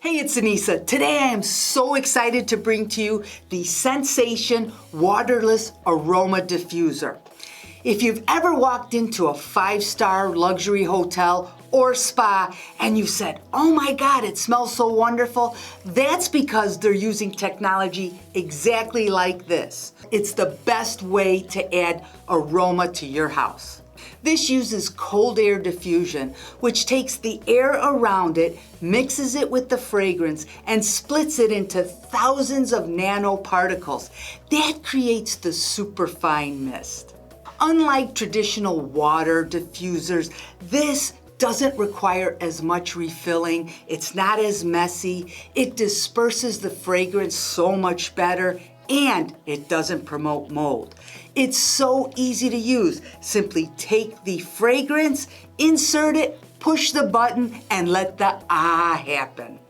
Hey, it's Anissa. Today I am so excited to bring to you the Sensation Waterless Aroma Diffuser. If you've ever walked into a 5-star luxury hotel or spa and you said, oh my God, it smells so wonderful, that's because they're using technology exactly like this. It's the best way to add aroma to your house. This uses cold air diffusion, which takes the air around it, mixes it with the fragrance, and splits it into thousands of nanoparticles. That creates the superfine mist. Unlike traditional water diffusers, this doesn't require as much refilling. It's not as messy. It disperses the fragrance so much better, and it doesn't promote mold. It's so easy to use. Simply take the fragrance, insert it, push the button, and let the happen.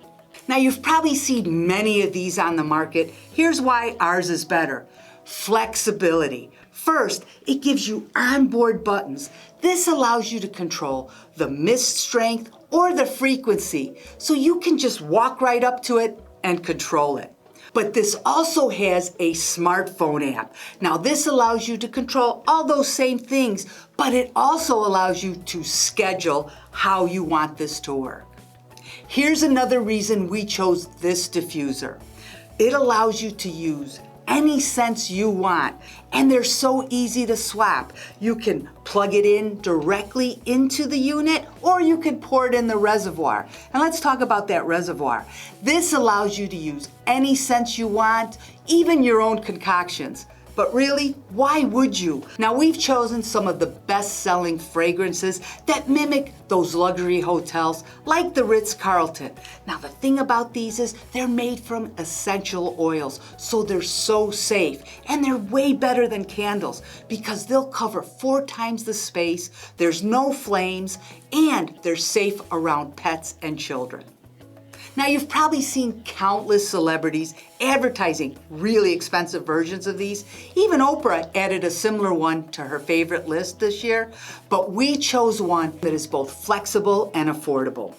Now, you've probably seen many of these on the market. Here's why ours is better. Flexibility. First, it gives you onboard buttons. This allows you to control the mist strength or the frequency, so you can just walk right up to it and control it. But this also has a smartphone app. Now, this allows you to control all those same things, but it also allows you to schedule how you want this to work. Here's another reason we chose this diffuser. It allows you to use any scents you want, and they're so easy to swap. You can plug it in directly into the unit, or you can pour it in the reservoir. And let's talk about that reservoir. This allows you to use any scents you want, even your own concoctions. But really, why would you? Now, we've chosen some of the best-selling fragrances that mimic those luxury hotels, like the Ritz-Carlton. Now, the thing about these is they're made from essential oils, so they're so safe. And they're way better than candles because they'll cover 4 times the space, there's no flames, and they're safe around pets and children. Now, you've probably seen countless celebrities advertising really expensive versions of these. Even Oprah added a similar one to her favorite list this year, but we chose one that is both flexible and affordable.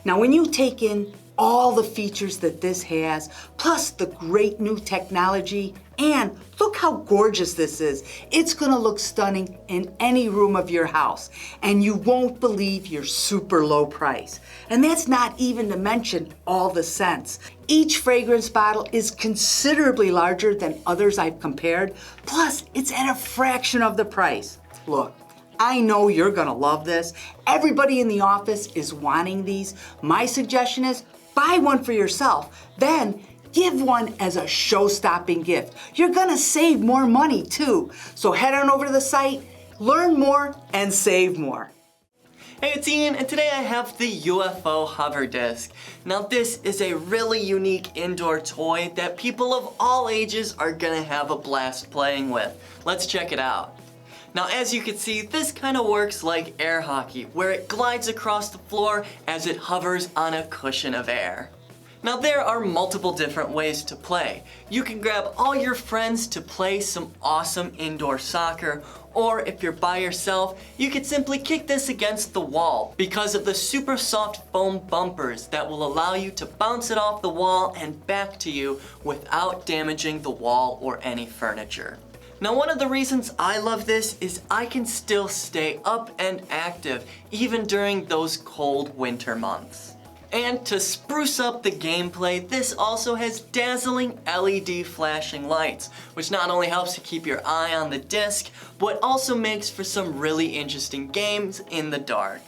Now, when you take in all the features that this has, plus the great new technology, and look how gorgeous this is. It's gonna look stunning in any room of your house, and you won't believe your super low price. And that's not even to mention all the scents. Each fragrance bottle is considerably larger than others I've compared, plus it's at a fraction of the price. Look, I know you're gonna love this. Everybody in the office is wanting these. My suggestion is buy one for yourself, then give one as a show-stopping gift. You're gonna save more money too. So head on over to the site, learn more, and save more. Hey, it's Ian, and today I have the UFO Hover Disc. Now, this is a really unique indoor toy that people of all ages are gonna have a blast playing with. Let's check it out. Now, as you can see, this kind of works like air hockey, where it glides across the floor as it hovers on a cushion of air. Now, there are multiple different ways to play. You can grab all your friends to play some awesome indoor soccer, or if you're by yourself, you could simply kick this against the wall because of the super soft foam bumpers that will allow you to bounce it off the wall and back to you without damaging the wall or any furniture. Now, one of the reasons I love this is I can still stay up and active even during those cold winter months. And to spruce up the gameplay, this also has dazzling LED flashing lights, which not only helps to keep your eye on the disc, but also makes for some really interesting games in the dark.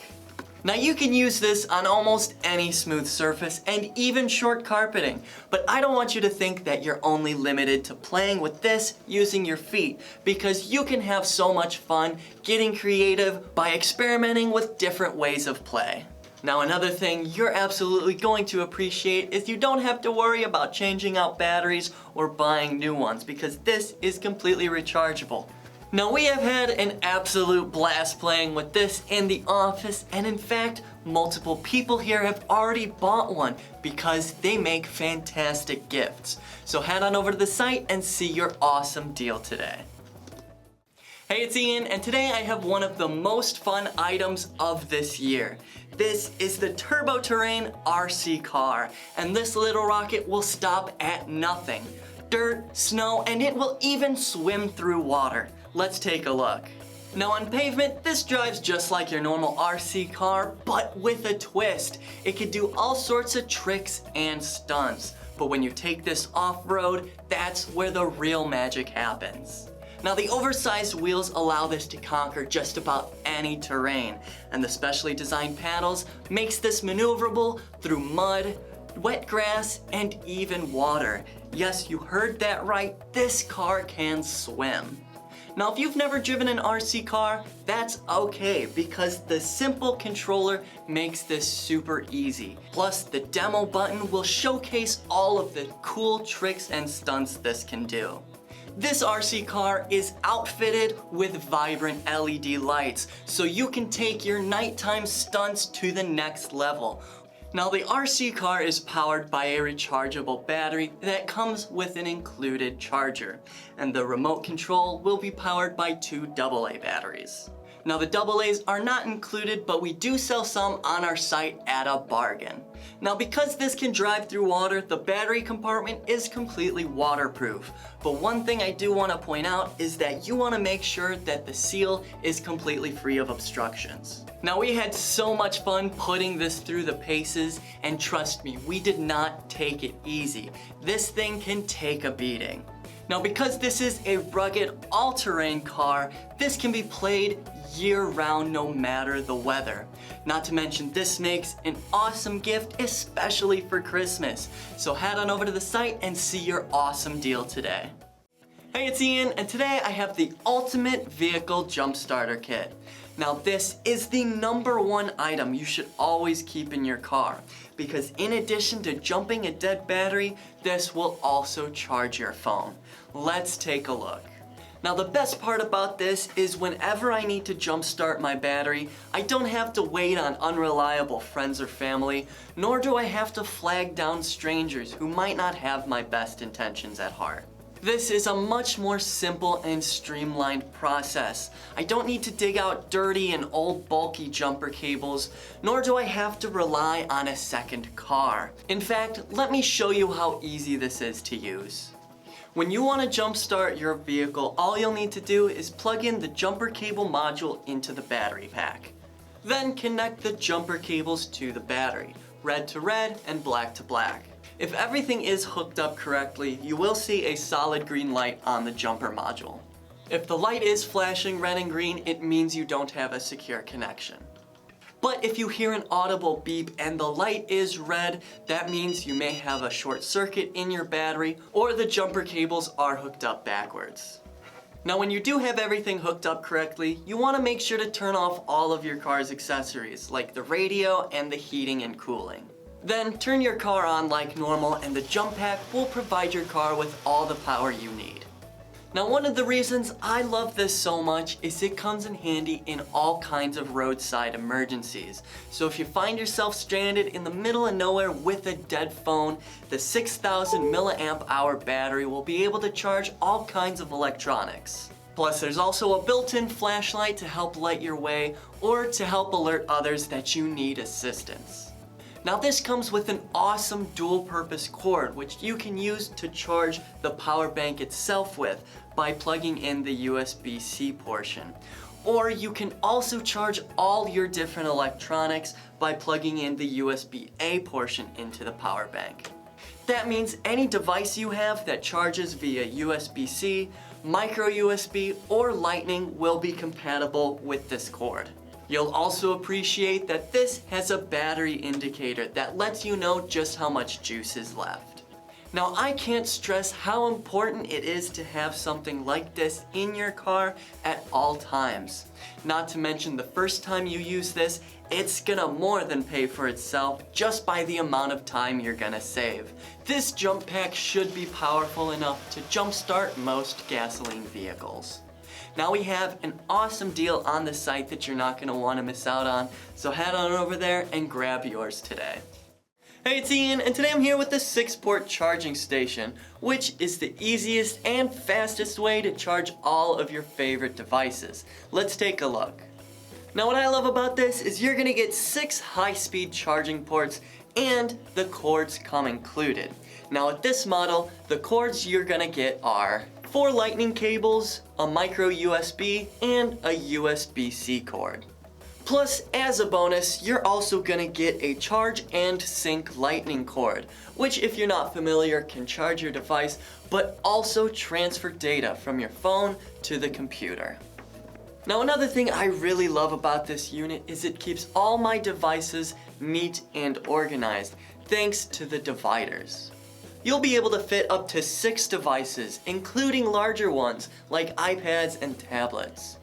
Now, you can use this on almost any smooth surface and even short carpeting, but I don't want you to think that you're only limited to playing with this using your feet, because you can have so much fun getting creative by experimenting with different ways of play. Now, another thing you're absolutely going to appreciate is you don't have to worry about changing out batteries or buying new ones, because this is completely rechargeable. Now, we have had an absolute blast playing with this in the office, and in fact, multiple people here have already bought one because they make fantastic gifts. So head on over to the site and see your awesome deal today. Hey, it's Ian, and today I have one of the most fun items of this year. This is the Turbo Terrain RC car, and this little rocket will stop at nothing. Dirt, snow, and it will even swim through water. Let's take a look. Now on pavement, this drives just like your normal RC car, but with a twist. It can do all sorts of tricks and stunts. But when you take this off-road, that's where the real magic happens. Now the oversized wheels allow this to conquer just about any terrain, and the specially designed paddles makes this maneuverable through mud, wet grass, and even water. Yes, you heard that right, this car can swim. Now if you've never driven an RC car, that's okay because the simple controller makes this super easy. Plus the demo button will showcase all of the cool tricks and stunts this can do. This RC car is outfitted with vibrant LED lights, so you can take your nighttime stunts to the next level. Now the RC car is powered by a rechargeable battery that comes with an included charger, and the remote control will be powered by two AA batteries. Now the AA's are not included, but we do sell some on our site at a bargain. Now because this can drive through water, the battery compartment is completely waterproof. But one thing I do want to point out is that you want to make sure that the seal is completely free of obstructions. Now we had so much fun putting this through the paces, and trust me, we did not take it easy. This thing can take a beating. Now because this is a rugged all-terrain car, this can be played year-round no matter the weather. Not to mention this makes an awesome gift, especially for Christmas. So head on over to the site and see your awesome deal today. Hey, it's Ian, and today I have the Ultimate Vehicle Jump Starter Kit. Now this is the #1 item you should always keep in your car, because in addition to jumping a dead battery, this will also charge your phone. Let's take a look. Now the best part about this is whenever I need to jumpstart my battery, I don't have to wait on unreliable friends or family, nor do I have to flag down strangers who might not have my best intentions at heart. This is a much more simple and streamlined process. I don't need to dig out dirty and old bulky jumper cables, nor do I have to rely on a second car. In fact, let me show you how easy this is to use. When you want to jumpstart your vehicle, all you'll need to do is plug in the jumper cable module into the battery pack. Then connect the jumper cables to the battery, red to red and black to black. If everything is hooked up correctly, you will see a solid green light on the jumper module. If the light is flashing red and green, it means you don't have a secure connection. But if you hear an audible beep and the light is red, that means you may have a short circuit in your battery or the jumper cables are hooked up backwards. Now when you do have everything hooked up correctly, you want to make sure to turn off all of your car's accessories like the radio and the heating and cooling. Then turn your car on like normal and the jump pack will provide your car with all the power you need. Now one of the reasons I love this so much is it comes in handy in all kinds of roadside emergencies. So if you find yourself stranded in the middle of nowhere with a dead phone, the 6,000 milliamp hour battery will be able to charge all kinds of electronics. Plus there's also a built-in flashlight to help light your way or to help alert others that you need assistance. Now this comes with an awesome dual-purpose cord which you can use to charge the power bank itself with by plugging in the USB-C portion. Or you can also charge all your different electronics by plugging in the USB-A portion into the power bank. That means any device you have that charges via USB-C, micro USB, or Lightning will be compatible with this cord. You'll also appreciate that this has a battery indicator that lets you know just how much juice is left. Now I can't stress how important it is to have something like this in your car at all times. Not to mention the first time you use this, it's gonna more than pay for itself just by the amount of time you're gonna save. This jump pack should be powerful enough to jumpstart most gasoline vehicles. Now we have an awesome deal on the site that you're not going to want to miss out on, so head on over there and grab yours today. Hey, it's Ian, and today I'm here with the 6-port charging station, which is the easiest and fastest way to charge all of your favorite devices. Let's take a look. Now what I love about this is you're gonna get 6 high-speed charging ports and the cords come included. Now with this model, the cords you're gonna get are 4 lightning cables, a micro USB, and a USB-C cord. Plus, as a bonus, you're also gonna get a charge and sync lightning cord, which if you're not familiar can charge your device, but also transfer data from your phone to the computer. Now another thing I really love about this unit is it keeps all my devices neat and organized, thanks to the dividers. You'll be able to fit up to 6 devices, including larger ones like iPads and tablets.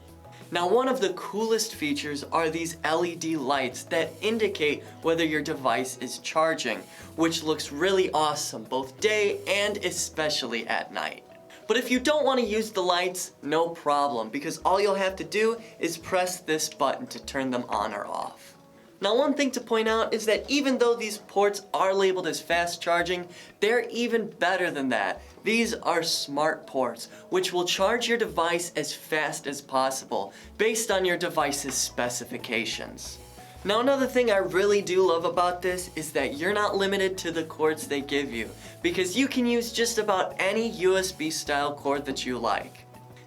Now one of the coolest features are these LED lights that indicate whether your device is charging, which looks really awesome both day and especially at night. But if you don't want to use the lights, no problem, because all you'll have to do is press this button to turn them on or off. Now one thing to point out is that even though these ports are labeled as fast charging, they're even better than that. These are smart ports, which will charge your device as fast as possible, based on your device's specifications. Now another thing I really do love about this is that you're not limited to the cords they give you, because you can use just about any USB style cord that you like.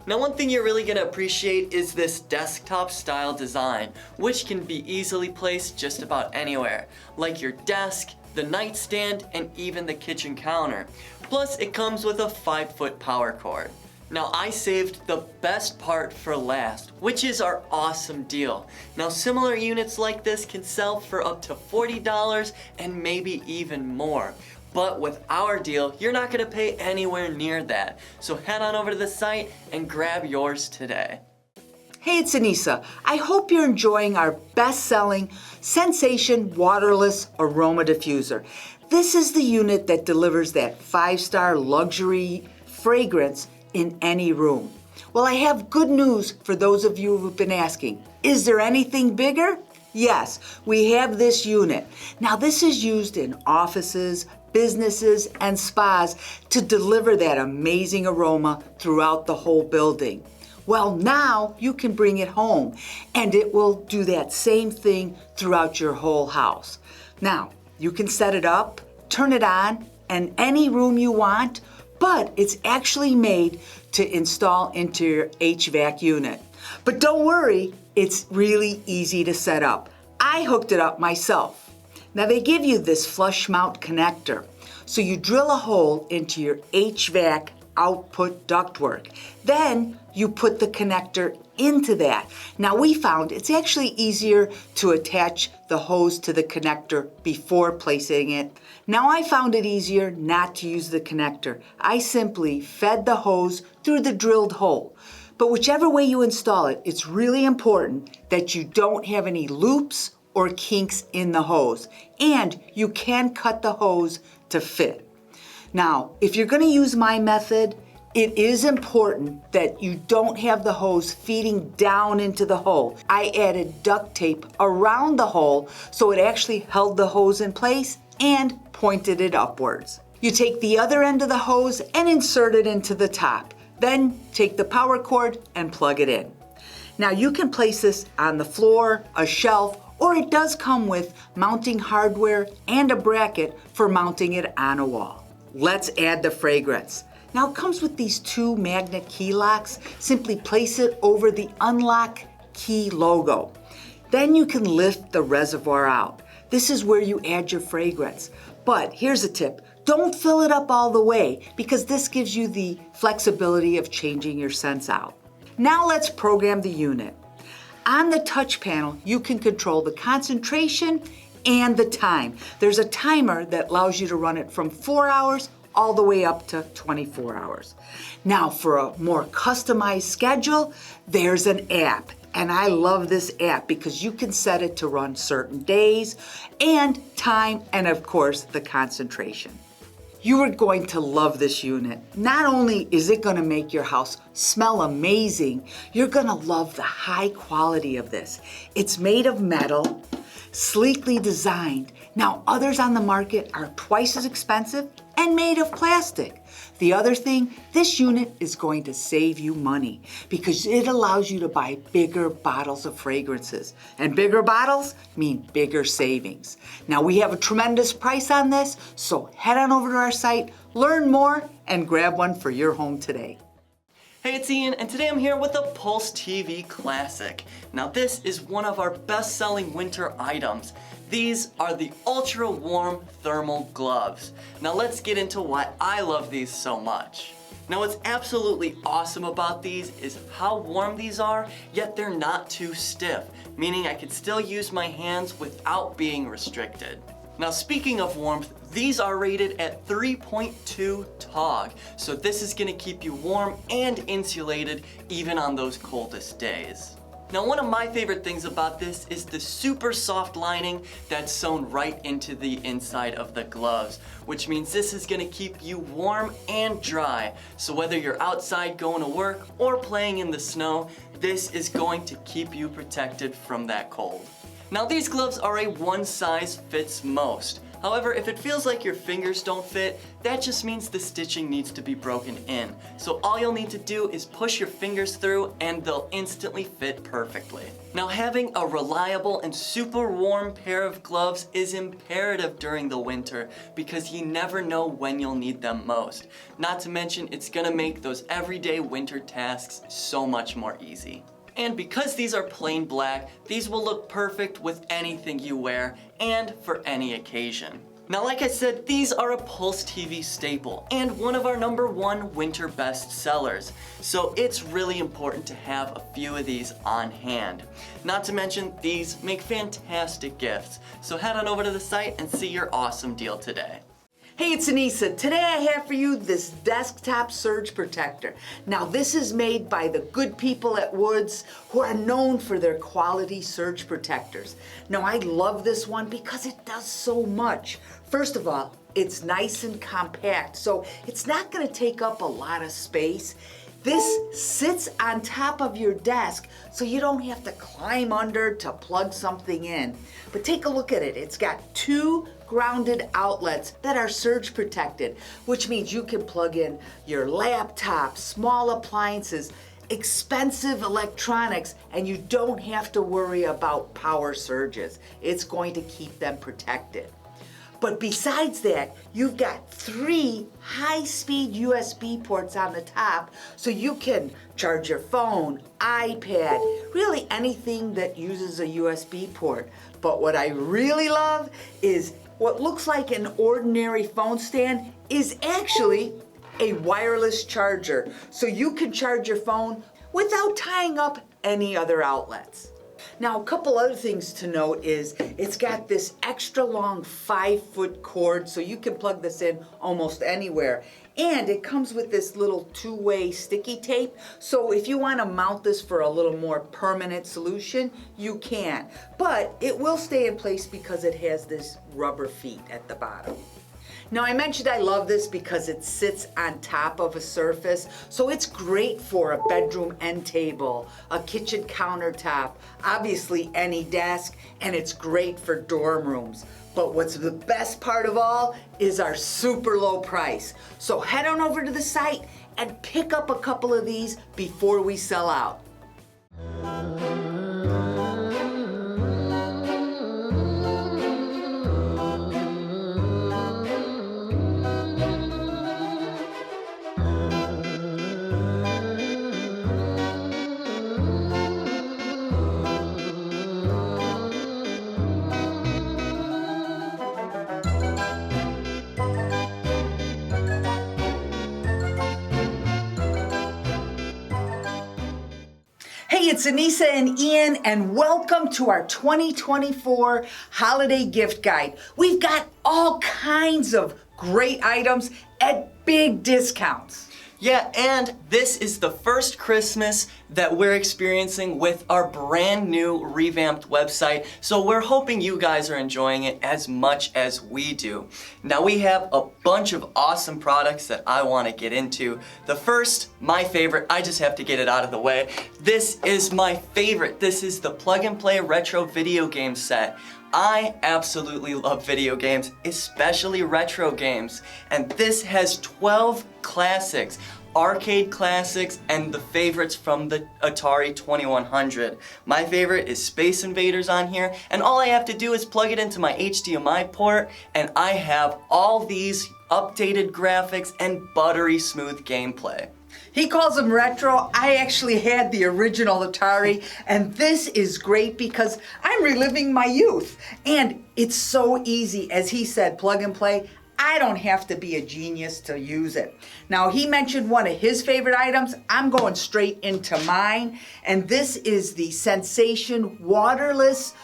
Now one thing you're really gonna appreciate is this desktop style design, which can be easily placed just about anywhere, like your desk, the nightstand, and even the kitchen counter. Plus it comes with a 5-foot power cord. Now I saved the best part for last, which is our awesome deal. Now similar units like this can sell for up to $40 and maybe even more. But with our deal, you're not gonna pay anywhere near that. So head on over to the site and grab yours today. Hey, it's Anissa. I hope you're enjoying our best-selling Sensation Waterless Aroma Diffuser. This is the unit that delivers that 5-star luxury fragrance in any room. Well, I have good news for those of you who've been asking. Is there anything bigger? Yes, we have this unit. Now this is used in offices, businesses, and spas to deliver that amazing aroma throughout the whole building. Well, now you can bring it home and it will do that same thing throughout your whole house. Now, you can set it up, turn it on, in any room you want, but it's actually made to install into your HVAC unit. But don't worry, it's really easy to set up. I hooked it up myself. Now they give you this flush mount connector. So you drill a hole into your HVAC output ductwork. Then you put the connector into that. Now we found it's actually easier to attach the hose to the connector before placing it. Now I found it easier not to use the connector. I simply fed the hose through the drilled hole. But whichever way you install it, it's really important that you don't have any loops or kinks in the hose. And you can cut the hose to fit. Now, if you're gonna use my method, it is important that you don't have the hose feeding down into the hole. I added duct tape around the hole so it actually held the hose in place and pointed it upwards. You take the other end of the hose and insert it into the top. Then take the power cord and plug it in. Now you can place this on the floor, a shelf, or it does come with mounting hardware and a bracket for mounting it on a wall. Let's add the fragrance. Now it comes with these 2 magnet key locks. Simply place it over the unlock key logo. Then you can lift the reservoir out. This is where you add your fragrance. But here's a tip. Don't fill it up all the way because this gives you the flexibility of changing your scents out. Now let's program the unit. On the touch panel, you can control the concentration and the time. There's a timer that allows you to run it from 4 hours all the way up to 24 hours. Now for a more customized schedule, there's an app. And I love this app because you can set it to run certain days and time and of course the concentration. You are going to love this unit. Not only is it going to make your house smell amazing, you're going to love the high quality of this. It's made of metal, sleekly designed, Now, others on the market are twice as expensive and made of plastic. The other thing, this unit is going to save you money because it allows you to buy bigger bottles of fragrances. And bigger bottles mean bigger savings. Now, we have a tremendous price on this, so head on over to our site, learn more, and grab one for your home today. Hey, it's Ian, and today I'm here with a PulseTV Classic. Now this is one of our best-selling winter items. These are the ultra warm thermal gloves. Now let's get into why I love these so much. Now what's absolutely awesome about these is how warm these are, yet they're not too stiff, meaning I can still use my hands without being restricted. Now speaking of warmth, these are rated at 3.2 TOG, so this is gonna keep you warm and insulated even on those coldest days. Now one of my favorite things about this is the super soft lining that's sewn right into the inside of the gloves, which means this is gonna keep you warm and dry. So whether you're outside going to work or playing in the snow, this is going to keep you protected from that cold. Now these gloves are a one size fits most. However, if it feels like your fingers don't fit, that just means the stitching needs to be broken in. So all you'll need to do is push your fingers through and they'll instantly fit perfectly. Now having a reliable and super warm pair of gloves is imperative during the winter because you never know when you'll need them most. Not to mention, it's gonna make those everyday winter tasks so much more easy. And because these are plain black, these will look perfect with anything you wear and for any occasion. Now, like I said, these are a PulseTV staple and one of our #1 winter best sellers. So it's really important to have a few of these on hand. Not to mention, these make fantastic gifts. So head on over to the site and see your awesome deal today. Hey, it's Anissa. Today I have for you this desktop surge protector. Now this is made by the good people at Woods who are known for their quality surge protectors. Now I love this one because it does so much. First of all, it's nice and compact, so it's not gonna take up a lot of space. This sits on top of your desk so you don't have to climb under to plug something in. But take a look at it. It's got 2 grounded outlets that are surge protected, which means you can plug in your laptop, small appliances, expensive electronics, and you don't have to worry about power surges. It's going to keep them protected. But besides that, you've got 3 high-speed USB ports on the top, so you can charge your phone, iPad, really anything that uses a USB port. But what I really love is what looks like an ordinary phone stand is actually a wireless charger. So you can charge your phone without tying up any other outlets. Now, a couple other things to note is it's got this extra long 5-foot cord, so you can plug this in almost anywhere. And it comes with this little 2-way sticky tape, so if you want to mount this for a little more permanent solution, you can. But it will stay in place because it has this rubber feet at the bottom. Now I mentioned I love this because it sits on top of a surface, so it's great for a bedroom end table, a kitchen countertop, obviously any desk, and it's great for dorm rooms. But what's the best part of all is our super low price. So head on over to the site and pick up a couple of these before we sell out. Hey, it's Anissa and Ian, and welcome to our 2024 Holiday Gift Guide. We've got all kinds of great items at big discounts. Yeah, and this is the first Christmas that we're experiencing with our brand new revamped website, so we're hoping you guys are enjoying it as much as we do. Now we have a bunch of awesome products that I want to get into. The first, my favorite, I just have to get it out of the way. This is my favorite. This is the Plug and Play Retro Video Game Set. I absolutely love video games, especially retro games. And this has 12 classics, arcade classics, and the favorites from the Atari 2100. My favorite is Space Invaders on here, and all I have to do is plug it into my HDMI port, and I have all these updated graphics and buttery smooth gameplay. He calls them retro. I actually had the original Atari, and this is great because I'm reliving my youth. And it's so easy, as he said, plug and play. I don't have to be a genius to use it. Now, he mentioned one of his favorite items. I'm going straight into mine, and this is the Sensation Waterless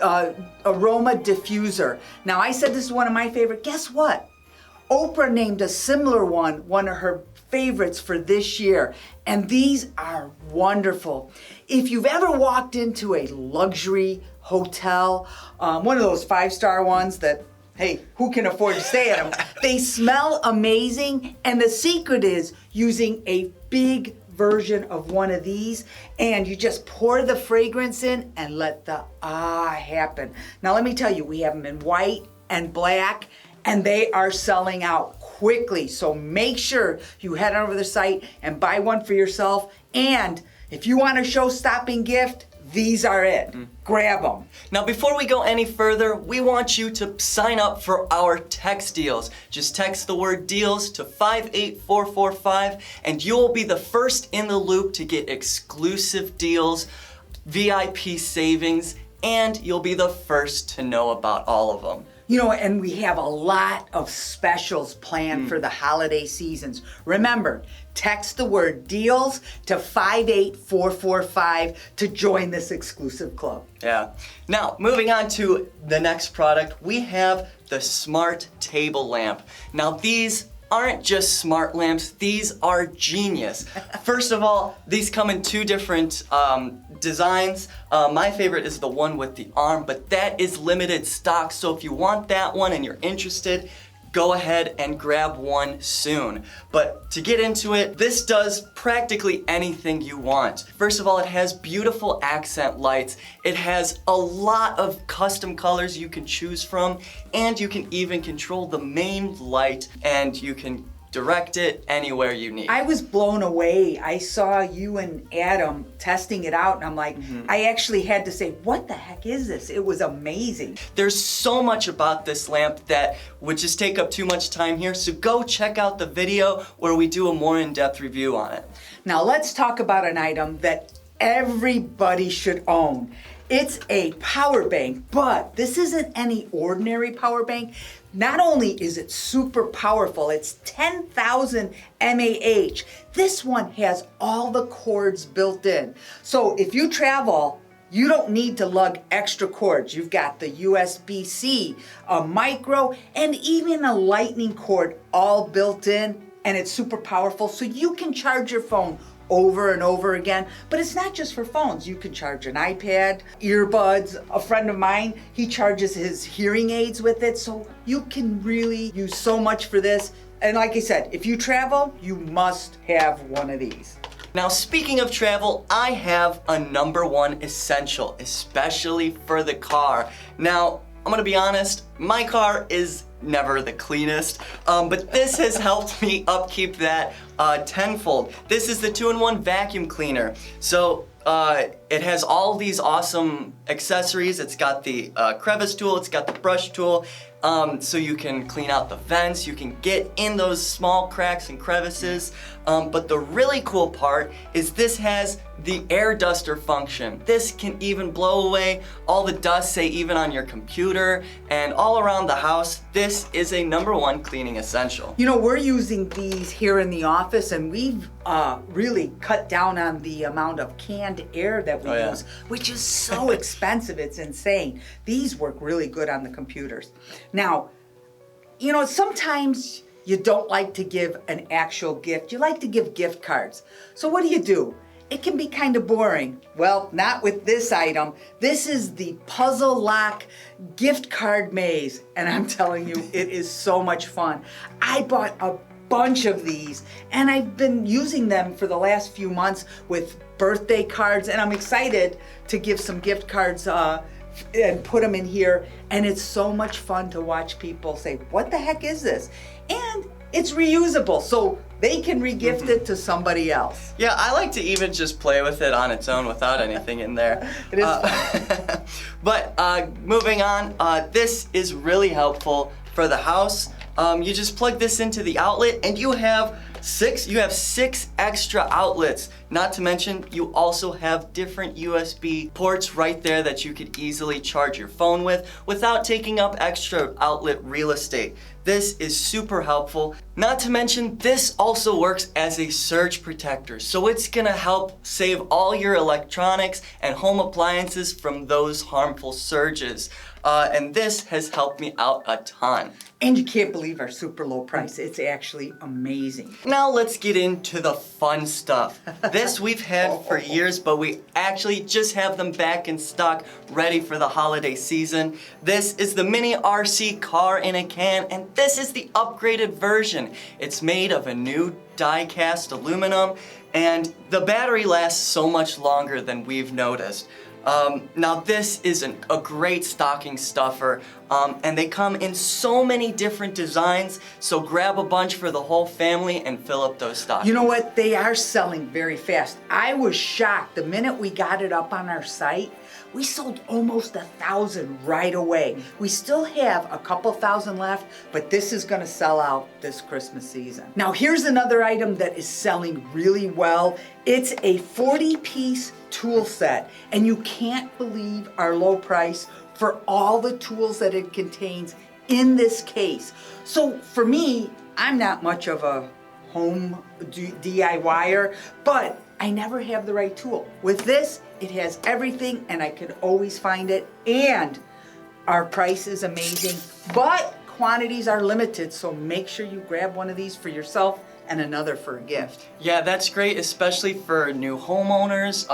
Aroma Diffuser. Now, I said this is one of my favorite. Guess what? Oprah named a similar one of her favorites for this year, and these are wonderful. If you've ever walked into a luxury hotel, one of those 5-star ones that, hey, who can afford to stay at them? They smell amazing, and the secret is using a big version of one of these, and you just pour the fragrance in and let the happen. Now let me tell you, we have them in white and black, and they are selling out quickly. So make sure you head over the site and buy one for yourself. And if you want a show-stopping gift, these are it. Grab them. Now before we go any further, we want you to sign up for our text deals. Just text the word deals to 58445 and you will be the first in the loop to get exclusive deals, VIP savings, and you'll be the first to know about all of them. You know, and we have a lot of specials planned for the holiday seasons. Remember, text the word deals to 58445 to join this exclusive club. Yeah. Now, moving on to the next product, we have the Smart Table Lamp. Now, these aren't just smart lamps, these are genius. First of all, these come in two different designs. My favorite is the one with the arm, but that is limited stock, so if you want that one and you're interested, go ahead and grab one soon. But to get into it, this does practically anything you want. First of all, it has beautiful accent lights. It has a lot of custom colors you can choose from, and you can even control the main light, and you can direct it anywhere you need. I was blown away. I saw you and Adam testing it out, and I'm like, I actually had to say, what the heck is this? It was amazing. There's so much about this lamp that would just take up too much time here, so go check out the video where we do a more in-depth review on it. Now let's talk about an item that everybody should own. It's a power bank, but this isn't any ordinary power bank. Not only is it super powerful, it's 10,000 mAh. This one has all the cords built in. So if you travel, you don't need to lug extra cords. You've got the USB-C, a micro, and even a lightning cord all built in, and it's super powerful, so you can charge your phone over and over again. But it's not just for phones. You can charge an iPad, earbuds. A friend of mine, he charges his hearing aids with it, so you can really use so much for this. And like I said, if you travel, you must have one of these. Now, speaking of travel, I have a #1 essential, especially for the car. Now, I'm gonna be honest, my car is never the cleanest, but this has helped me upkeep that tenfold. This is the 2-in-1 vacuum cleaner. So it has all these awesome accessories. It's got the crevice tool, it's got the brush tool, so you can clean out the vents, you can get in those small cracks and crevices. But the really cool part is this has the air duster function. This can even blow away all the dust, say even on your computer and all around the house. This is a #1 cleaning essential. You know, we're using these here in the office, and we've really cut down on the amount of canned air that we use, which is so expensive, it's insane. These work really good on the computers. Now, you know, sometimes you don't like to give an actual gift. You like to give gift cards. So what do? It can be kind of boring. Well, not with this item. This is the Puzzle Lock gift card maze, and I'm telling you, it is so much fun. I bought a bunch of these, and I've been using them for the last few months with birthday cards, and I'm excited to give some gift cards and put them in here, and it's so much fun to watch people say, what the heck is this? And it's reusable, so they can regift it to somebody else. Yeah, I like to even just play with it on its own without anything in there. It is fun. But moving on, this is really helpful for the house. You just plug this into the outlet and you have six extra outlets. Not to mention, you also have different USB ports right there that you could easily charge your phone with without taking up extra outlet real estate. This is super helpful. Not to mention, this also works as a surge protector. So it's gonna help save all your electronics and home appliances from those harmful surges. And this has helped me out a ton. And you can't believe our super low price. It's actually amazing. Now let's get into the fun stuff. This we've had for years, but we actually just have them back in stock, ready for the holiday season. This is the mini RC car in a can, and this is the upgraded version. It's made of a new die-cast aluminum, and the battery lasts so much longer than we've noticed. Now this is a great stocking stuffer, and they come in so many different designs, so grab a bunch for the whole family and fill up those stockings. You know what? They are selling very fast. I was shocked the minute we got it up on our site. We sold almost 1,000 right away. We still have a couple thousand left, but this is gonna sell out this Christmas season. Now here's another item that is selling really well. It's a 40-piece tool set, and you can't believe our low price for all the tools that it contains in this case. So for me, I'm not much of a home DIYer, but I never have the right tool. With this, it has everything and I can always find it, and our price is amazing, but quantities are limited, so make sure you grab one of these for yourself and another for a gift. Yeah, that's great, especially for new homeowners,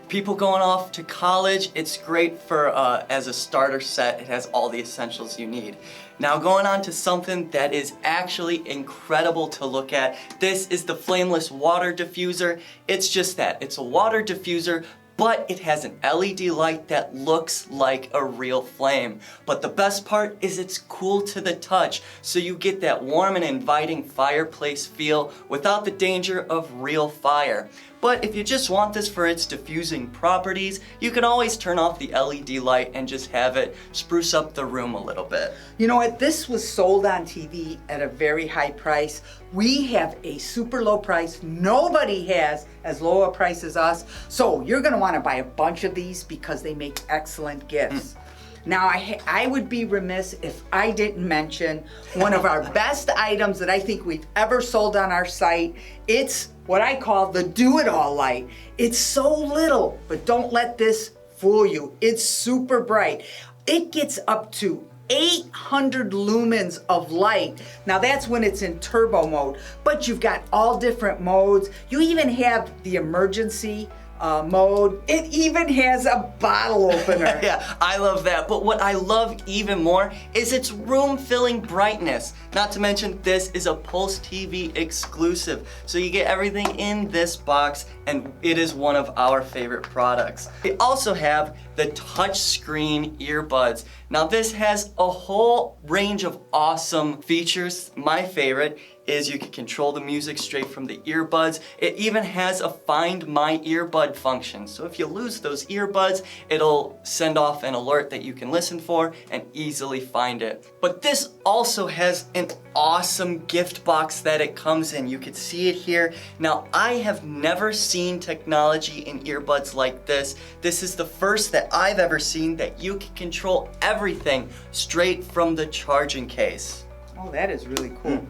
people going off to college. It's great for as a starter set. It has all the essentials you need. Now going on to something that is actually incredible to look at. This is the flameless water diffuser. It's just that. It's a water diffuser, but it has an LED light that looks like a real flame. But the best part is it's cool to the touch, so you get that warm and inviting fireplace feel without the danger of real fire. But if you just want this for its diffusing properties, you can always turn off the LED light and just have it spruce up the room a little bit. You know what? This was sold on TV at a very high price. We have a super low price. Nobody has as low a price as us. So you're gonna wanna buy a bunch of these because they make excellent gifts. Now, I would be remiss if I didn't mention one of our best items that I think we've ever sold on our site. It's what I call the do-it-all light. It's so little, but don't let this fool you. It's super bright. It gets up to 800 lumens of light. Now that's when it's in turbo mode, but you've got all different modes. You even have the emergency mode. It even has a bottle opener. Yeah, I love that. But what I love even more is its room-filling brightness. Not to mention, this is a PulseTV exclusive. So you get everything in this box, and it is one of our favorite products. We also have the touchscreen earbuds. Now this has a whole range of awesome features. My favorite is you can control the music straight from the earbuds. It even has a Find My Earbud function. So if you lose those earbuds, it'll send off an alert that you can listen for and easily find it. But this also has an awesome gift box that it comes in. You can see it here. Now, I have never seen technology in earbuds like this. This is the first that I've ever seen that you can control everything straight from the charging case. Oh, that is really cool.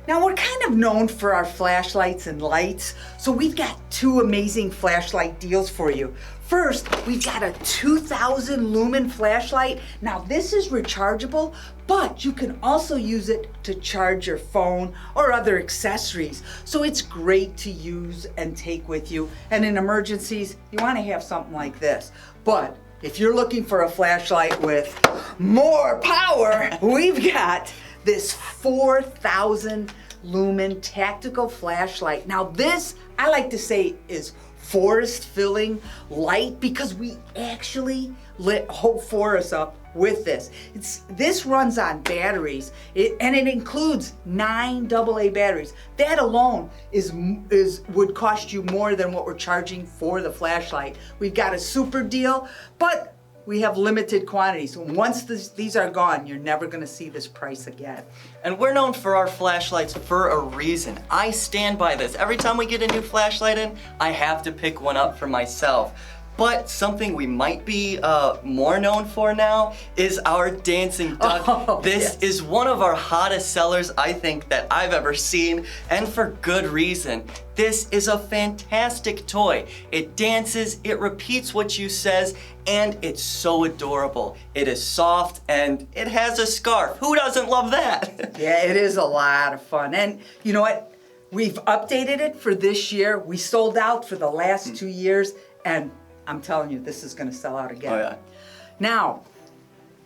Now we're kind of known for our flashlights and lights, so we've got two amazing flashlight deals for you. First, we've got a 2,000 lumen flashlight. Now this is rechargeable, but you can also use it to charge your phone or other accessories. So it's great to use and take with you. And in emergencies, you want to have something like this. But if you're looking for a flashlight with more power, we've got this 4,000 lumen tactical flashlight. Now this, I like to say, is forest filling light because we actually lit whole forests up with this. This runs on batteries, and it includes 9 AA batteries. That alone would cost you more than what we're charging for the flashlight. We've got a super deal, but we have limited quantities. Once these are gone, you're never gonna see this price again. And we're known for our flashlights for a reason. I stand by this. Every time we get a new flashlight in, I have to pick one up for myself. But something we might be more known for now is our dancing duck. Oh, this yes. is one of our hottest sellers, I think, that I've ever seen, and for good reason. This is a fantastic toy. It dances, it repeats what you says, and it's so adorable. It is soft and it has a scarf. Who doesn't love that? Yeah, it is a lot of fun. And you know what? We've updated it for this year. We sold out for the last 2 years, and I'm telling you, this is gonna sell out again. Oh yeah. Now,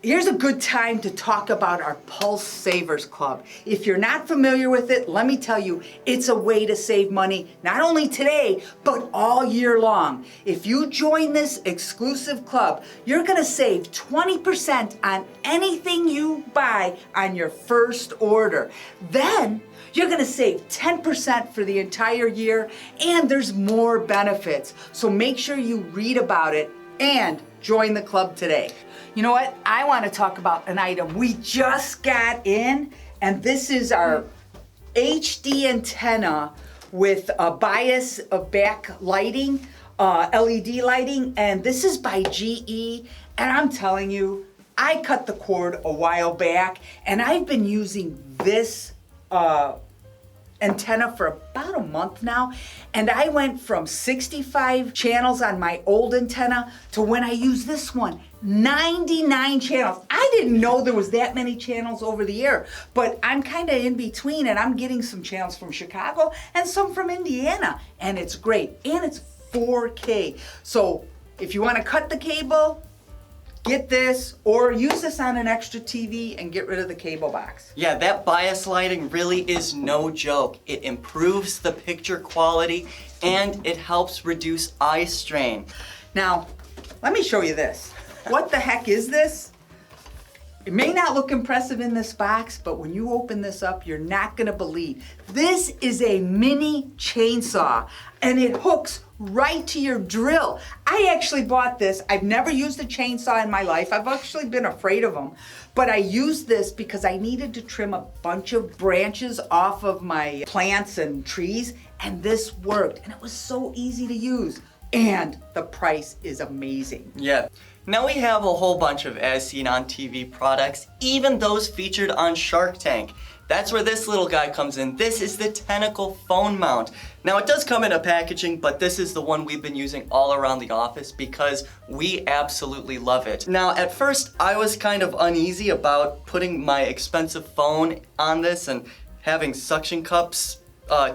here's a good time to talk about our Pulse Savers Club. If you're not familiar with it, let me tell you, it's a way to save money, not only today, but all year long. If you join this exclusive club, you're gonna save 20% on anything you buy on your first order. Then, you're gonna save 10% for the entire year, and there's more benefits. So make sure you read about it and join the club today. You know what? I wanna talk about an item we just got in, and this is our HD antenna with a bias of back lighting, LED lighting, and this is by GE, and I'm telling you, I cut the cord a while back, and I've been using this antenna for about a month now, and I went from 65 channels on my old antenna to when I use this one, 99 channels. I didn't know there was that many channels over the air, but I'm kind of in between, and I'm getting some channels from Chicago and some from Indiana, and it's great, and it's 4K. So if you want to cut the cable, get this, or use this on an extra TV and get rid of the cable box. Yeah, that bias lighting really is no joke. It improves the picture quality and it helps reduce eye strain. Now, let me show you this. What the heck is this? It may not look impressive in this box, but when you open this up, you're not gonna believe. This is a mini chainsaw, and it hooks right to your drill. I actually bought this. I've never used a chainsaw in my life. I've actually been afraid of them, but I used this because I needed to trim a bunch of branches off of my plants and trees, and this worked, and it was so easy to use, and the price is amazing. Yeah. Now we have a whole bunch of as seen on TV products, even those featured on Shark Tank. That's where this little guy comes in. This is the Tentacle phone mount. Now it does come in a packaging, but this is the one we've been using all around the office because we absolutely love it. Now at first I was kind of uneasy about putting my expensive phone on this and having suction cups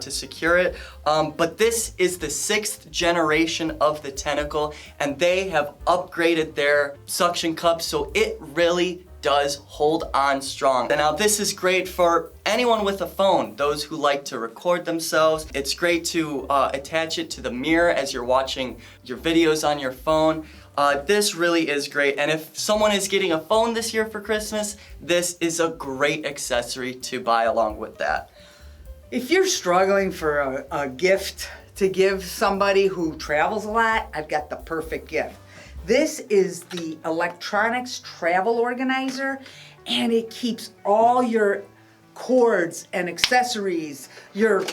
to secure it, but this is the 6th generation of the Tentacle, and they have upgraded their suction cups, so it really does hold on strong. And now this is great for anyone with a phone, those who like to record themselves. It's great to attach it to the mirror as you're watching your videos on your phone. This really is great, and if someone is getting a phone this year for Christmas, this is a great accessory to buy along with that. If you're struggling for a gift to give somebody who travels a lot, I've got the perfect gift. This is the electronics travel organizer, and it keeps all your cords and accessories, your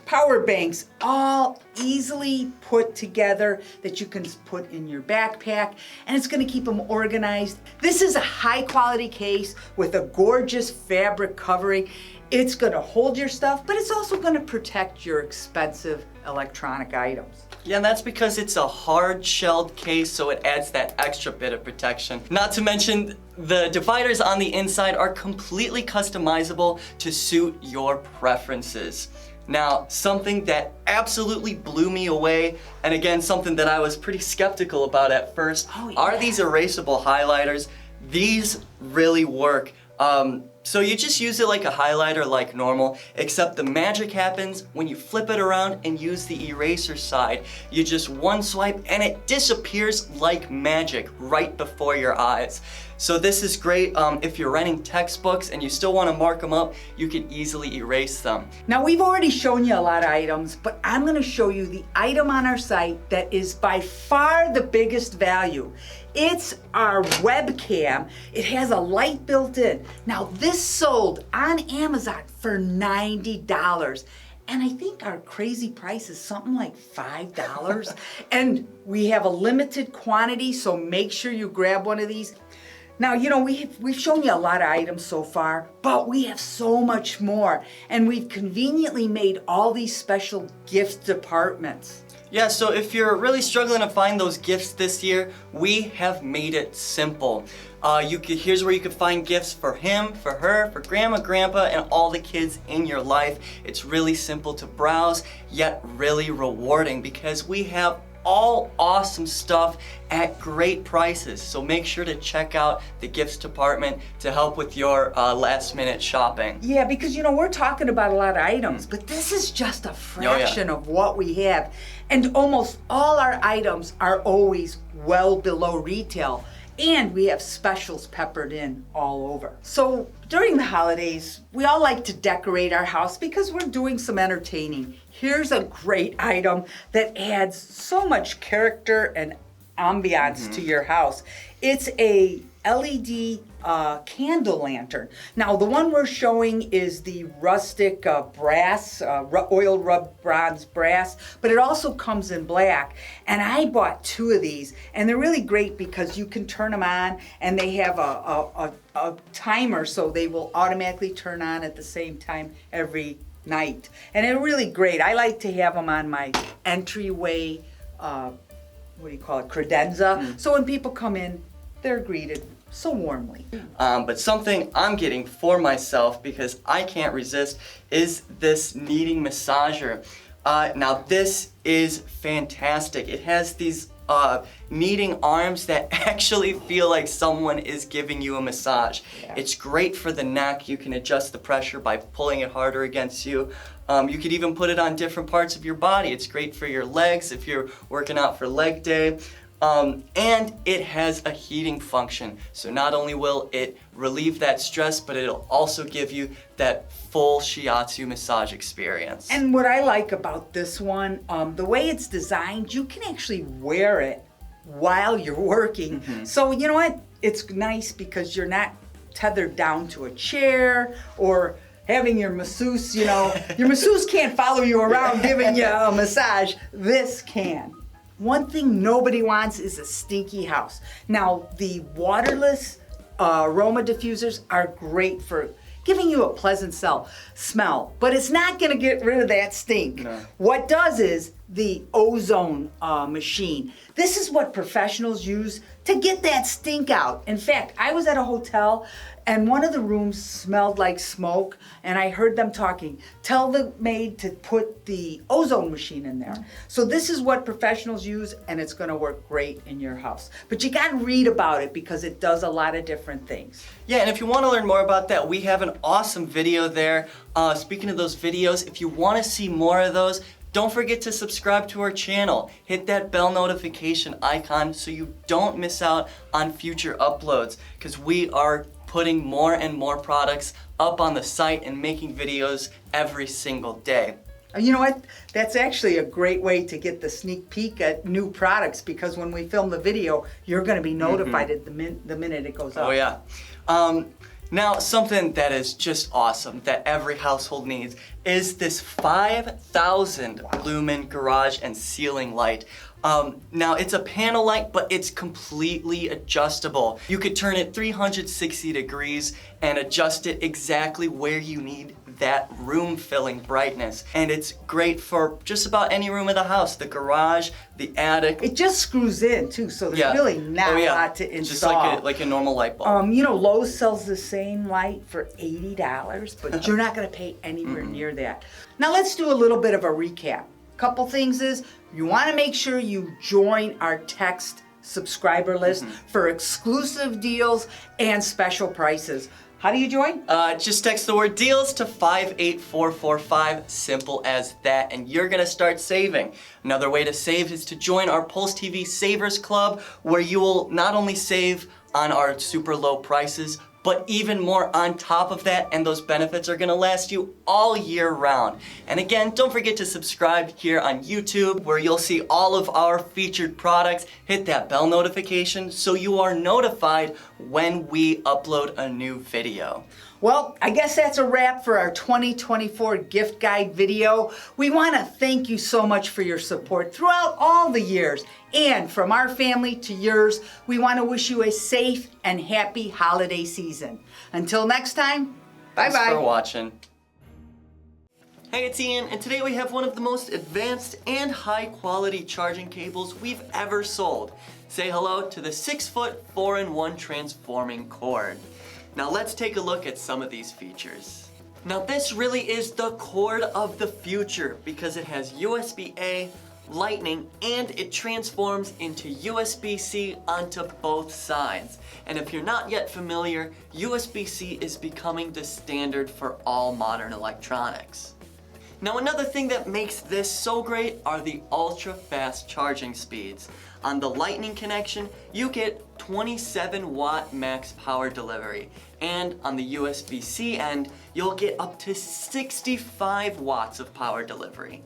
power banks, all easily put together that you can put in your backpack, and it's gonna keep them organized. This is a high quality case with a gorgeous fabric covering. It's gonna hold your stuff, but it's also gonna protect your expensive electronic items. Yeah, and that's because it's a hard-shelled case, so it adds that extra bit of protection. Not to mention, the dividers on the inside are completely customizable to suit your preferences. Now, something that absolutely blew me away, and again, something that I was pretty skeptical about at first, are these erasable highlighters. These really work. So you just use it like a highlighter like normal, except the magic happens when you flip it around and use the eraser side. You just one swipe and it disappears like magic right before your eyes. So this is great if you're renting textbooks and you still want to mark them up, you can easily erase them. Now we've already shown you a lot of items, but I'm going to show you the item on our site that is by far the biggest value. It's our webcam. It has a light built in. Now this sold on Amazon for $90. And I think our crazy price is something like $5. And we have a limited quantity, so make sure you grab one of these. Now, you know, we've shown you a lot of items so far, but we have so much more. And we've conveniently made all these special gift departments. Yeah, so if you're really struggling to find those gifts this year, we have made it simple. Here's where you can find gifts for him, for her, for grandma, grandpa, and all the kids in your life. It's really simple to browse, yet really rewarding because we have all awesome stuff at great prices. So make sure to check out the gifts department to help with your last minute shopping. Yeah, because you know, we're talking about a lot of items, but this is just a fraction of what we have. And almost all our items are always well below retail. And we have specials peppered in all over. So during the holidays, we all like to decorate our house because we're doing some entertaining. Here's a great item that adds so much character and ambiance to your house. It's a LED candle lantern. Now the one we're showing is the rustic brass, oil rub bronze brass, but it also comes in black. And I bought 2 of these, and they're really great because you can turn them on, and they have a timer, so they will automatically turn on at the same time every night. And they're really great. I like to have them on my entryway, what do you call it, credenza. So when people come in, they're greeted so warmly. But something I'm getting for myself because I can't resist is this kneading massager. Now this is fantastic. It has these kneading arms that actually feel like someone is giving you a massage. Yeah. It's great for the neck. You can adjust the pressure by pulling it harder against you. You could even put it on different parts of your body. It's great for your legs if you're working out for leg day. And it has a heating function. So not only will it relieve that stress, but it'll also give you that full shiatsu massage experience. And what I like about this one, the way it's designed, you can actually wear it while you're working. So you know what? It's nice because you're not tethered down to a chair or having your masseuse, you know, your masseuse can't follow you around giving you a massage. This can. One thing nobody wants is a stinky house. Now, the waterless aroma diffusers are great for giving you a pleasant smell, but it's not gonna get rid of that stink. No. What does is the ozone machine. This is what professionals use to get that stink out. In fact, I was at a hotel and one of the rooms smelled like smoke, and I heard them talking. Tell the maid to put the ozone machine in there. So this is what professionals use, and it's gonna work great in your house. But you gotta read about it because it does a lot of different things. Yeah, and if you wanna learn more about that, we have an awesome video there. Speaking of those videos, if you wanna see more of those, don't forget to subscribe to our channel. Hit that bell notification icon so you don't miss out on future uploads, because we are putting more and more products up on the site and making videos every single day. You know what? That's actually a great way to get the sneak peek at new products, because when we film the video, you're going to be notified at the minute it goes up. Oh yeah. Now, something that is just awesome that every household needs is this 5,000 lumen garage and ceiling light. Now, it's a panel light, but it's completely adjustable. You could turn it 360 degrees and adjust it exactly where you need that room-filling brightness. And it's great for just about any room of the house, the garage, the attic. It just screws in too, so there's really not a lot to install. Just like a normal light bulb. You know, Lowe's sells the same light for $80, but you're not gonna pay anywhere near that. Now let's do a little bit of a recap. Couple things is, you wanna make sure you join our text subscriber list for exclusive deals and special prices. How do you join? Just text the word deals to 58445, simple as that, and you're gonna start saving. Another way to save is to join our PulseTV Savers Club, where you will not only save on our super low prices, but even more on top of that, and those benefits are gonna last you all year round. And again, don't forget to subscribe here on YouTube, where you'll see all of our featured products. Hit that bell notification so you are notified when we upload a new video. Well, I guess that's a wrap for our 2024 gift guide video. We want to thank you so much for your support throughout all the years. And from our family to yours, we want to wish you a safe and happy holiday season. Until next time, bye-bye. Thanks for watching. Hey, it's Ian, and today we have one of the most advanced and high-quality charging cables we've ever sold. Say hello to the 6-foot 4-in-1 transforming cord. Now let's take a look at some of these features. Now this really is the cord of the future because it has USB-A, Lightning, and it transforms into USB-C onto both sides. And if you're not yet familiar, USB-C is becoming the standard for all modern electronics. Now another thing that makes this so great are the ultra fast charging speeds. On the Lightning connection, you get 27 watt max power delivery, and on the USB-C end, you'll get up to 65 watts of power delivery.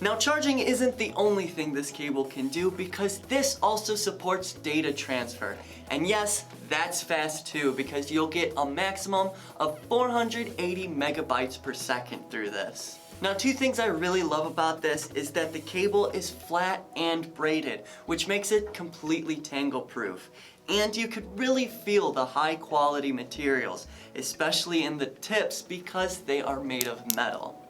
Now charging isn't the only thing this cable can do, because this also supports data transfer. And yes, that's fast too, because you'll get a maximum of 480 megabytes per second through this. Now, two things I really love about this is that the cable is flat and braided, which makes it completely tangle-proof. And you could really feel the high quality materials, especially in the tips because they are made of metal.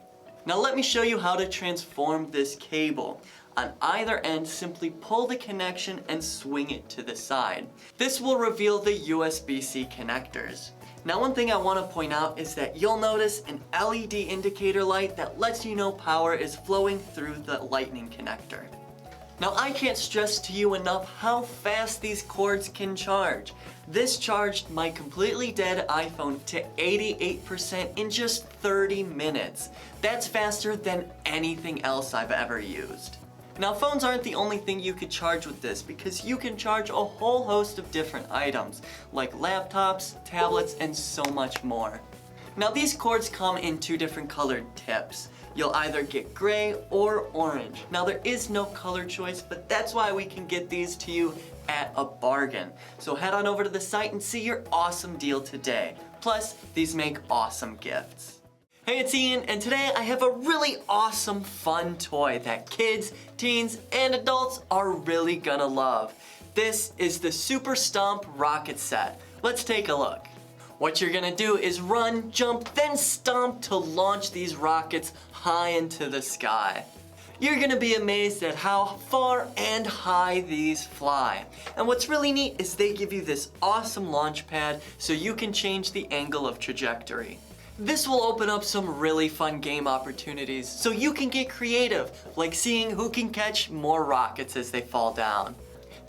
Now let me show you how to transform this cable. On either end, simply pull the connection and swing it to the side. This will reveal the USB-C connectors. Now one thing I want to point out is that you'll notice an LED indicator light that lets you know power is flowing through the Lightning connector. Now I can't stress to you enough how fast these cords can charge. This charged my completely dead iPhone to 88% in just 30 minutes. That's faster than anything else I've ever used. Now phones aren't the only thing you could charge with this, because you can charge a whole host of different items, like laptops, tablets, and so much more. Now these cords come in two different colored tips. You'll either get gray or orange. Now there is no color choice, but that's why we can get these to you at a bargain. So head on over to the site and see your awesome deal today. Plus, these make awesome gifts. Hey, it's Ian, and today I have a really awesome, fun toy that kids, teens, and adults are really gonna love. This is the Super Stomp Rocket Set. Let's take a look. What you're gonna do is run, jump, then stomp to launch these rockets high into the sky. You're gonna be amazed at how far and high these fly. And what's really neat is they give you this awesome launch pad so you can change the angle of trajectory. This will open up some really fun game opportunities so you can get creative, like seeing who can catch more rockets as they fall down.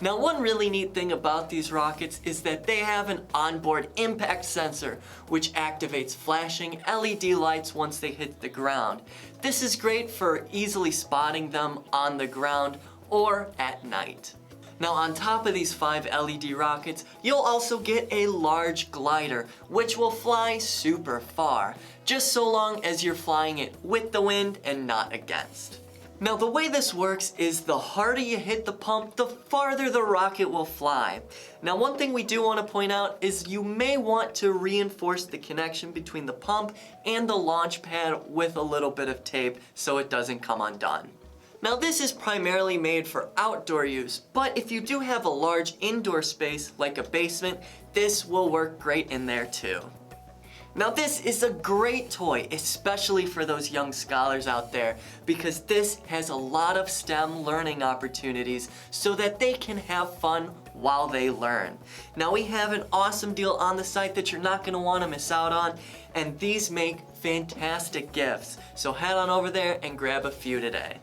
Now one really neat thing about these rockets is that they have an onboard impact sensor, which activates flashing LED lights once they hit the ground. This is great for easily spotting them on the ground or at night. Now on top of these 5 LED rockets, you'll also get a large glider, which will fly super far, just so long as you're flying it with the wind and not against. Now the way this works is the harder you hit the pump, the farther the rocket will fly. Now one thing we do want to point out is you may want to reinforce the connection between the pump and the launch pad with a little bit of tape so it doesn't come undone. Now this is primarily made for outdoor use, but if you do have a large indoor space like a basement, this will work great in there too. Now this is a great toy, especially for those young scholars out there, because this has a lot of STEM learning opportunities so that they can have fun while they learn. Now we have an awesome deal on the site that you're not going to want to miss out on, and these make fantastic gifts. So head on over there and grab a few today.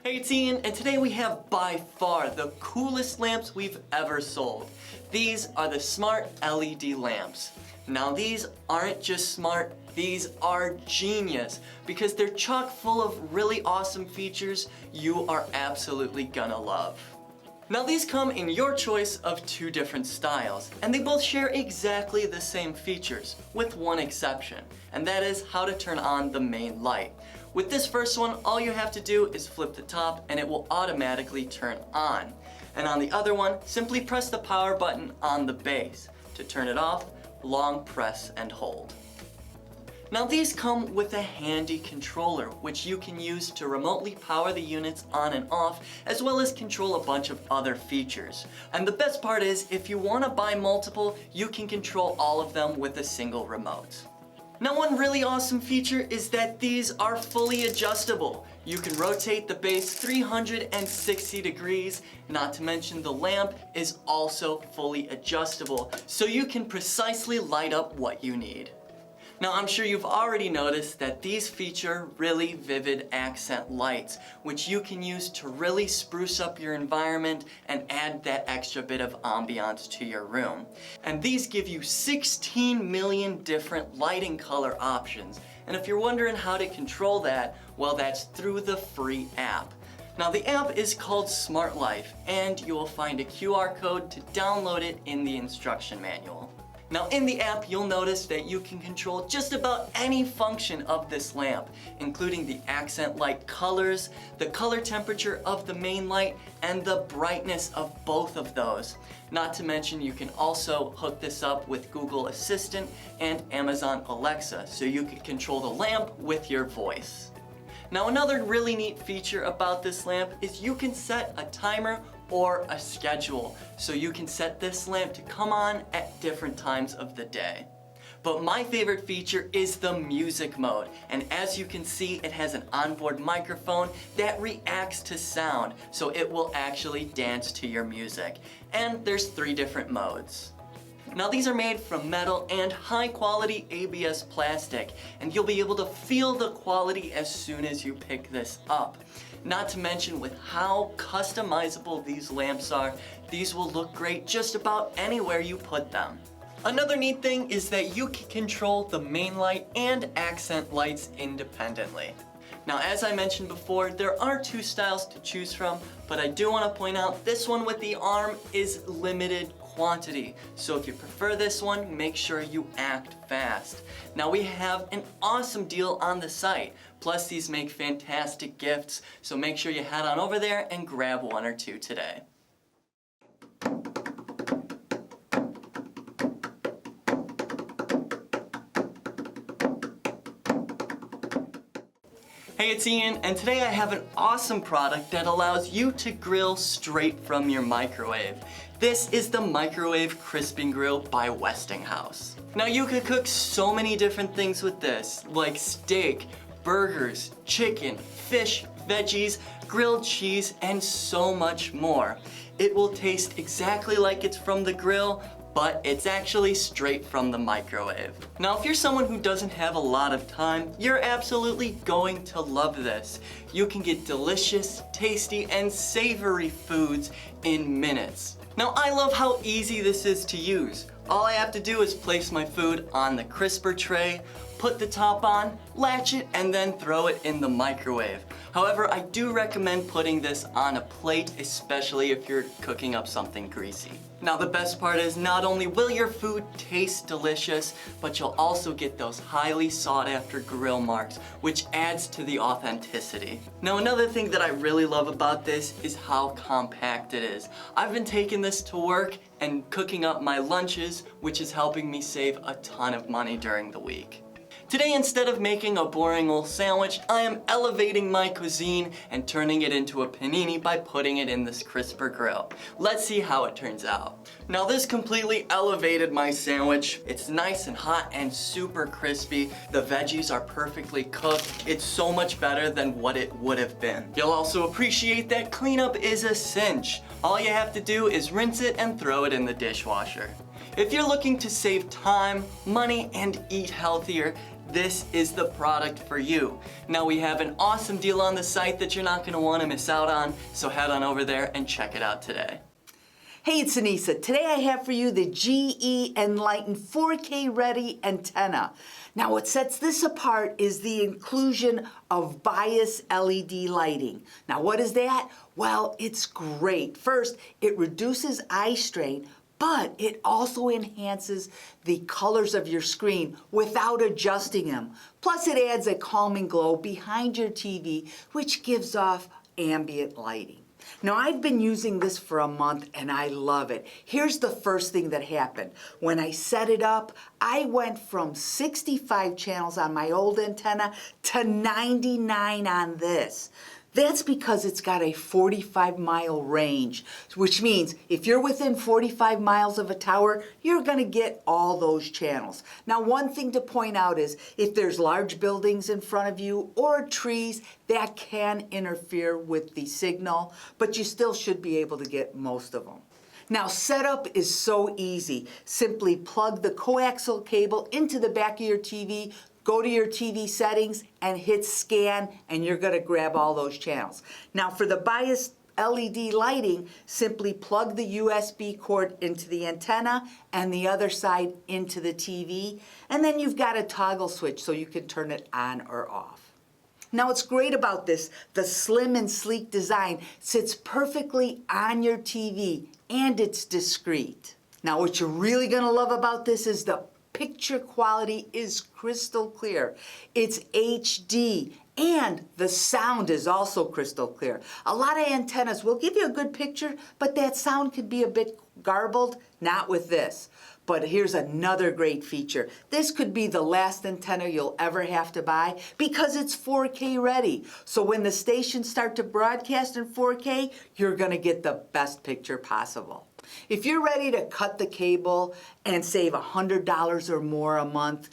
Hey, it's Ian, and today we have by far the coolest lamps we've ever sold. These are the smart LED lamps. Now these aren't just smart, these are genius because they're chock full of really awesome features you are absolutely gonna love. Now these come in your choice of two different styles, and they both share exactly the same features, with one exception, and that is how to turn on the main light. With this first one, all you have to do is flip the top and it will automatically turn on. And on the other one, simply press the power button on the base. To turn it off, long press and hold. Now these come with a handy controller, which you can use to remotely power the units on and off, as well as control a bunch of other features. And the best part is, if you want to buy multiple, you can control all of them with a single remote. Now one really awesome feature is that these are fully adjustable. You can rotate the base 360 degrees, not to mention the lamp is also fully adjustable, so you can precisely light up what you need. Now I'm sure you've already noticed that these feature really vivid accent lights, which you can use to really spruce up your environment and add that extra bit of ambiance to your room. And these give you 16 million different lighting color options. And if you're wondering how to control that, well, that's through the free app. Now the app is called Smart Life, and you will find a QR code to download it in the instruction manual. Now in the app, you'll notice that you can control just about any function of this lamp, including the accent light colors, the color temperature of the main light, and the brightness of both of those. Not to mention, you can also hook this up with Google Assistant and Amazon Alexa, so you can control the lamp with your voice. Now another really neat feature about this lamp is you can set a timer or a schedule, so you can set this lamp to come on at different times of the day. But my favorite feature is the music mode, and as you can see, it has an onboard microphone that reacts to sound, so it will actually dance to your music. And there's 3 different modes. Now these are made from metal and high quality ABS plastic, and you'll be able to feel the quality as soon as you pick this up. Not to mention, with how customizable these lamps are, these will look great just about anywhere you put them. Another neat thing is that you can control the main light and accent lights independently. Now as I mentioned before, there are 2 styles to choose from, but I do want to point out this one with the arm is limited quantity. So if you prefer this one, make sure you act fast. Now we have an awesome deal on the site. Plus these make fantastic gifts, so make sure you head on over there and grab 1 or 2 today. Hey, it's Ian, and today I have an awesome product that allows you to grill straight from your microwave. This is the Microwave Crisping Grill by Westinghouse. Now you could cook so many different things with this, like steak, burgers, chicken, fish, veggies, grilled cheese, and so much more. It will taste exactly like it's from the grill, but it's actually straight from the microwave. Now if you're someone who doesn't have a lot of time, you're absolutely going to love this. You can get delicious, tasty, and savory foods in minutes. Now I love how easy this is to use. All I have to do is place my food on the crisper tray, put the top on, latch it, and then throw it in the microwave. However, I do recommend putting this on a plate, especially if you're cooking up something greasy. Now the best part is not only will your food taste delicious, but you'll also get those highly sought after grill marks, which adds to the authenticity. Now another thing that I really love about this is how compact it is. I've been taking this to work and cooking up my lunches, which is helping me save a ton of money during the week. Today, instead of making a boring old sandwich, I am elevating my cuisine and turning it into a panini by putting it in this crisper grill. Let's see how it turns out. Now this completely elevated my sandwich. It's nice and hot and super crispy. The veggies are perfectly cooked. It's so much better than what it would have been. You'll also appreciate that cleanup is a cinch. All you have to do is rinse it and throw it in the dishwasher. If you're looking to save time, money, and eat healthier, this is the product for you. Now we have an awesome deal on the site that you're not gonna wanna miss out on, so head on over there and check it out today. Hey, it's Anissa. Today I have for you the GE Enlighten 4K Ready antenna. Now what sets this apart is the inclusion of bias LED lighting. Now what is that? Well, it's great. First, it reduces eye strain, but it also enhances the colors of your screen without adjusting them. Plus it adds a calming glow behind your TV, which gives off ambient lighting. Now I've been using this for a month and I love it. Here's the first thing that happened. When I set it up, I went from 65 channels on my old antenna to 99 on this. That's because it's got a 45-mile range, which means if you're within 45 miles of a tower, you're gonna get all those channels. Now, one thing to point out is if there's large buildings in front of you or trees, that can interfere with the signal, but you still should be able to get most of them. Now, setup is so easy. Simply plug the coaxial cable into the back of your TV, go to your TV settings and hit scan, and you're gonna grab all those channels. Now for the bias LED lighting, simply plug the USB cord into the antenna and the other side into the TV, and then you've got a toggle switch so you can turn it on or off. Now what's great about this, the slim and sleek design sits perfectly on your TV and it's discreet. Now what you're really gonna love about this is the picture quality is crystal clear. It's HD and the sound is also crystal clear. A lot of antennas will give you a good picture, but that sound could be a bit garbled. Not with this. But here's another great feature. This could be the last antenna you'll ever have to buy because it's 4K ready. So when the stations start to broadcast in 4K, you're gonna get the best picture possible. If you're ready to cut the cable and save $100 or more a month,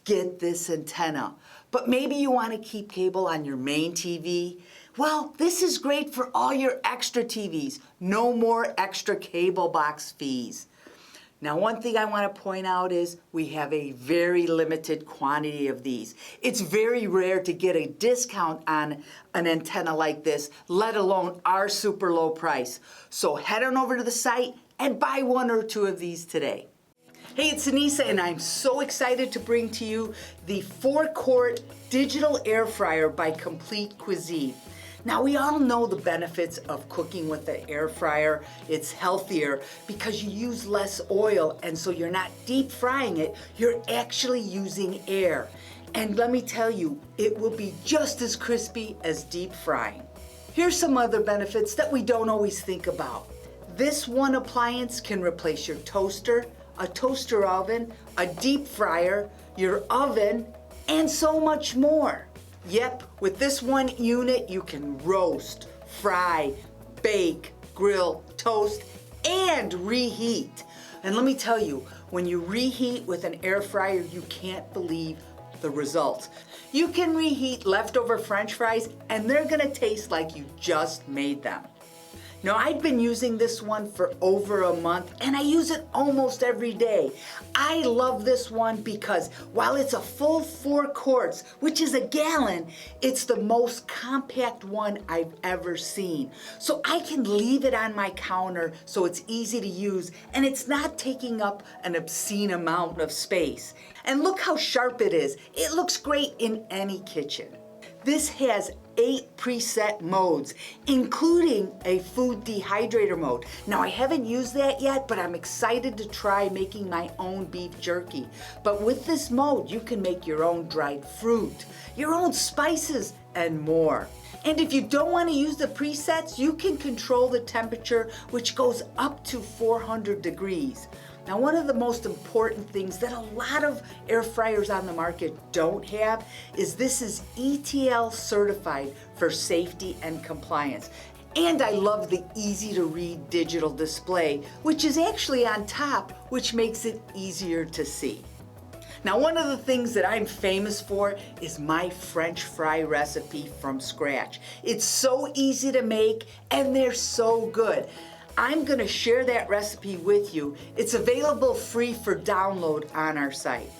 get this antenna. But maybe you want to keep cable on your main TV. Well, this is great for all your extra TVs. No more extra cable box fees. Now, one thing I want to point out is we have a very limited quantity of these. It's very rare to get a discount on an antenna like this, let alone our super low price. So head on over to the site and buy one or two of these today. Hey, it's Anissa, and I'm so excited to bring to you the 4-quart digital air fryer by Complete Cuisine. Now, we all know the benefits of cooking with the air fryer. It's healthier because you use less oil, and so you're not deep frying it, you're actually using air. And let me tell you, it will be just as crispy as deep frying. Here's some other benefits that we don't always think about. This one appliance can replace your toaster, a toaster oven, a deep fryer, your oven, and so much more. Yep, with this one unit, you can roast, fry, bake, grill, toast, and reheat. And let me tell you, when you reheat with an air fryer, you can't believe the results. You can reheat leftover French fries, and they're gonna taste like you just made them. Now, I've been using this one for over a month, and I use it almost every day. I love this one because while it's a full 4 quarts, which is a gallon, it's the most compact one I've ever seen. So I can leave it on my counter so it's easy to use, and it's not taking up an obscene amount of space. And look how sharp it is. It looks great in any kitchen. This has 8 preset modes, including a food dehydrator mode. Now, I haven't used that yet, but I'm excited to try making my own beef jerky. But with this mode, you can make your own dried fruit, your own spices, and more. And if you don't want to use the presets, you can control the temperature, which goes up to 400 degrees. Now, one of the most important things that a lot of air fryers on the market don't have is this is ETL certified for safety and compliance. And I love the easy to read digital display, which is actually on top, which makes it easier to see. Now, one of the things that I'm famous for is my French fry recipe from scratch. It's so easy to make and they're so good. I'm gonna share that recipe with you. It's available free for download on our site.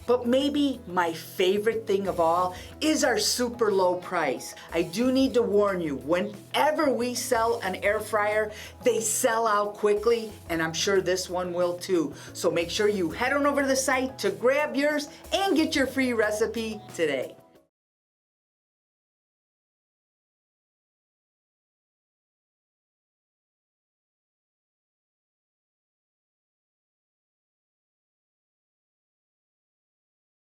But maybe my favorite thing of all is our super low price. I do need to warn you, whenever we sell an air fryer, they sell out quickly, and I'm sure this one will too. So make sure you head on over to the site to grab yours and get your free recipe today.